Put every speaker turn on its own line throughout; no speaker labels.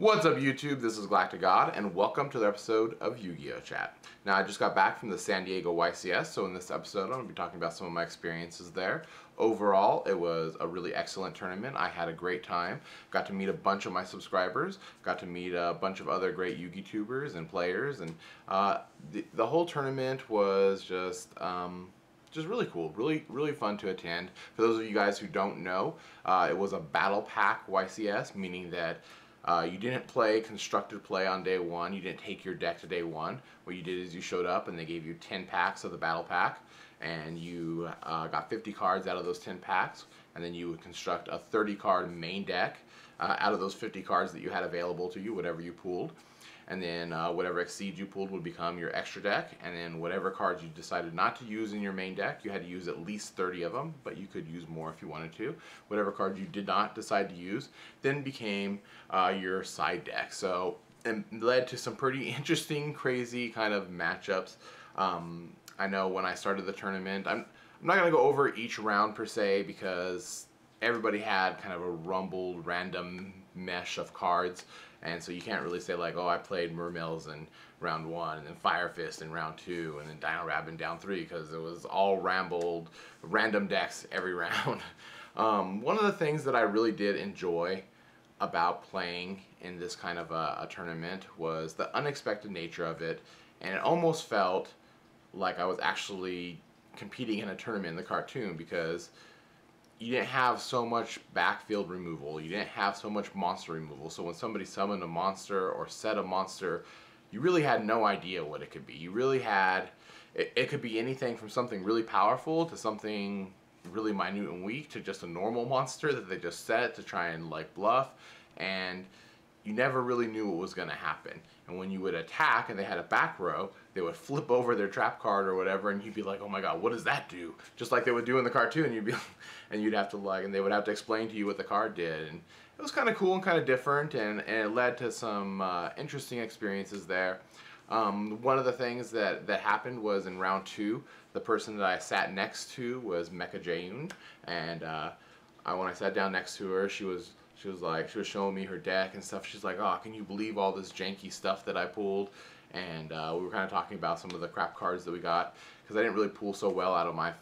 What's up YouTube, this is GalacticGod and welcome to the episode of Yu-Gi-Oh Chat. Now I just got back from the San Diego YCS, so in this episode I'm going to be talking about some of my experiences there. Overall, it was a really excellent tournament. I had a great time. Got to meet a bunch of my subscribers, got to meet a bunch of other great Yu-Gi tubers and players, and the whole tournament was just really cool, really fun to attend. For those of you guys who don't know, it was a battle pack YCS, meaning that you didn't play constructed play on day one. You didn't take your deck to day one. What you did is you showed up and they gave you 10 packs of the battle pack, and you got 50 cards out of those 10 packs, and then you would construct a 30 card main deck out of those 50 cards that you had available to you, whatever you pooled. And then whatever exceeds you pulled would become your extra deck, and then whatever cards you decided not to use in your main deck, you had to use at least 30 of them, but you could use more if you wanted to. Whatever cards you did not decide to use then became your side deck. So it led to some pretty interesting, crazy kind of matchups. I know when I started the tournament, I'm not going to go over each round per se because everybody had kind of a rumbled random mesh of cards, and so you can't really say like, oh, I played Mermills in round 1 and then Fire Fist in round 2 and then Dino Rabbit in round 3, because it was all rambled random decks every round. One of the things that I really did enjoy about playing in this kind of a tournament was the unexpected nature of it, and it almost felt like I was actually competing in a tournament in the cartoon, because you didn't have so much backfield removal, you didn't have so much monster removal. So when somebody summoned a monster or set a monster, you really had no idea what it could be. You really had, it could be anything from something really powerful to something really minute and weak to just a normal monster that they just set to try and like bluff, and you never really knew what was going to happen. And when you would attack and they had a back row, they would flip over their trap card or whatever, and you'd be like, oh my god, what does that do? Just like they would do in the cartoon. You'd be and you'd have to like, and they would have to explain to you what the card did. And it was kind of cool and kind of different, and it led to some interesting experiences there. One of the things that happened was in round 2, the person that I sat next to was Mecha-Giant, and when I sat down next to her, she was showing me her deck and stuff. She's like, oh, can you believe all this janky stuff that I pulled? And we were kind of talking about some of the crap cards that we got, because I didn't really pull so well out of my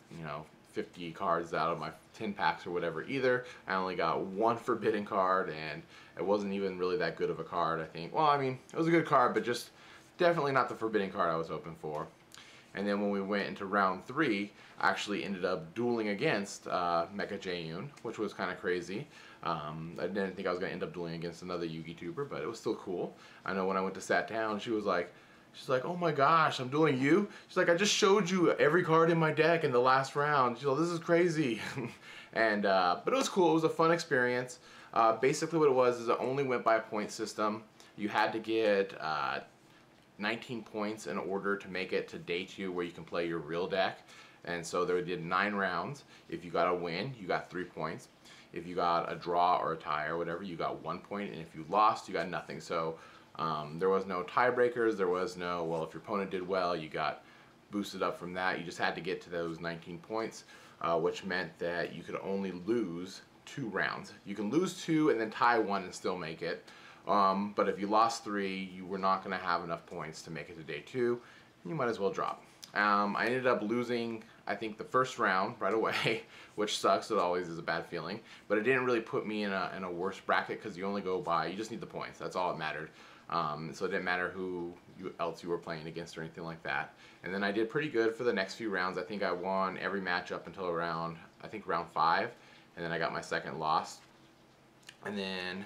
50 cards out of my 10 packs or whatever either. I only got one forbidden card, and it wasn't even really that good of a card, I think. Well, I mean, it was a good card, but just definitely not the forbidden card I was hoping for. And then when we went into round 3, I actually ended up dueling against Mecha-Giant, which was kind of crazy. I didn't think I was going to end up dueling against another Yu-Gi tuber, but it was still cool. I know when I went to sat down, she's like, oh my gosh, I'm dueling you? She's like, I just showed you every card in my deck in the last round. She's like, this is crazy. And but it was cool. It was a fun experience. Basically what it was is it only went by a point system. You had to get 19 points in order to make it to day 2 where you can play your real deck. And so they did 9 rounds. If you got a win, you got 3 points. If you got a draw or a tie or whatever, you got 1 point, and if you lost, you got nothing. So there was no tiebreakers, there was no, well, if your opponent did well, you got boosted up from that. You just had to get to those 19 points, which meant that you could only lose 2 rounds. You can lose 2 and then tie 1 and still make it. But if you lost 3, you were not going to have enough points to make it to day 2. You might as well drop. I ended up losing, I think, the first round right away, which sucks. It always is a bad feeling. But it didn't really put me in a worse bracket, because you only go by, you just need the points. That's all that mattered. So it didn't matter who else you were playing against or anything like that. And then I did pretty good for the next few rounds. I think I won every match up until around, I think, round 5. And then I got my second loss. And then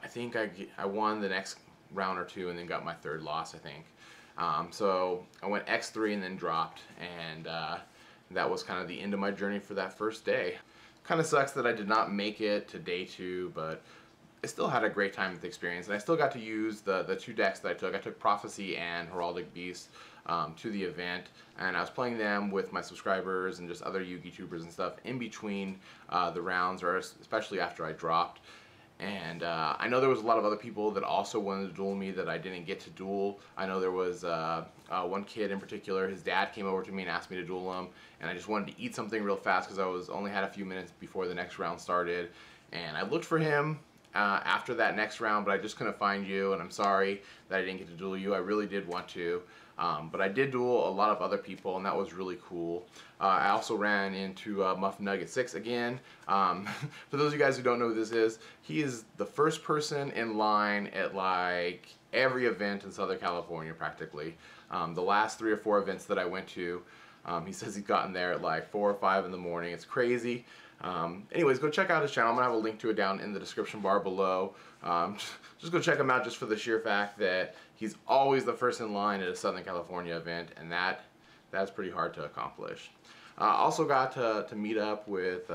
I think I won the next round or 2 and then got my third loss, I think. So I went X3 and then dropped, and that was kind of the end of my journey for that first day. Kind of sucks that I did not make it to day 2, but I still had a great time with the experience, and I still got to use the 2 decks that I took. I took Prophecy and Heraldic Beast to the event, and I was playing them with my subscribers and just other Yu-Gi tubers and stuff in between the rounds, or especially after I dropped. And I know there was a lot of other people that also wanted to duel me that I didn't get to duel. I know there was one kid in particular, his dad came over to me and asked me to duel him, and I just wanted to eat something real fast because I only had a few minutes before the next round started. And I looked for him, after that next round, but I just couldn't find you, and I'm sorry that I didn't get to duel you. I really did want to. But I did duel a lot of other people, and that was really cool. I also ran into Muff Nugget 6 again. For those of you guys who don't know who this is, he is the first person in line at like every event in Southern California practically. The last 3 or 4 events that I went to, he says he's gotten there at like 4 or 5 in the morning. It's crazy. Anyways, go check out his channel. I'm going to have a link to it down in the description bar below. Just go check him out just for the sheer fact that he's always the first in line at a Southern California event, and that's pretty hard to accomplish. Also got to meet up with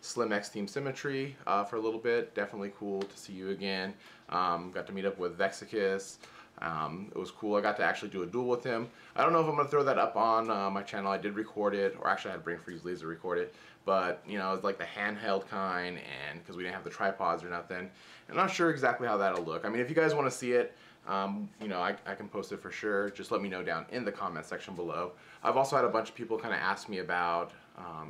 Slim X Team Symmetry for a little bit. Definitely cool to see you again. Got to meet up with Vexicus. It was cool. I got to actually do a duel with him. I don't know if I'm going to throw that up on my channel. I did record it, or actually I had Brain Freeze Laser record it, but you know, it's like the handheld kind, and because we didn't have the tripods or nothing. I'm not sure exactly how that'll look. I mean, if you guys want to see it, you know, I can post it for sure. Just let me know down in the comment section below. I've also had a bunch of people kind of ask me about,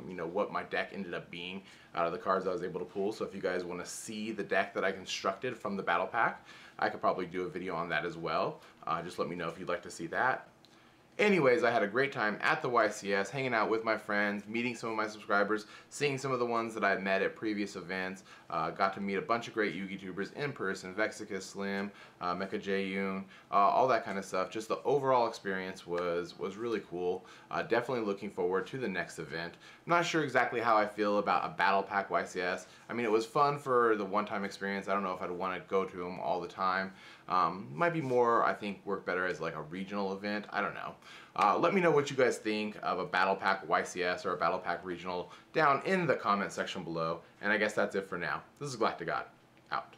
you know, what my deck ended up being out of the cards I was able to pull. So if you guys want to see the deck that I constructed from the battle pack, I could probably do a video on that as well. Just let me know if you'd like to see that. Anyways, I had a great time at the YCS, hanging out with my friends, meeting some of my subscribers, seeing some of the ones that I met at previous events. Got to meet a bunch of great Yu-Gi tubers in person, Vexicus, Slim, Mecha-Giant, all that kind of stuff. Just the overall experience was really cool. Definitely looking forward to the next event. I'm not sure exactly how I feel about a Battle Pack YCS. I mean, it was fun for the one-time experience. I don't know if I'd want to go to them all the time. Might be more, I think, work better as like a regional event. I don't know. Let me know what you guys think of a Battle Pack YCS or a Battle Pack Regional down in the comment section below. And I guess that's it for now. This is GalacticGod, out.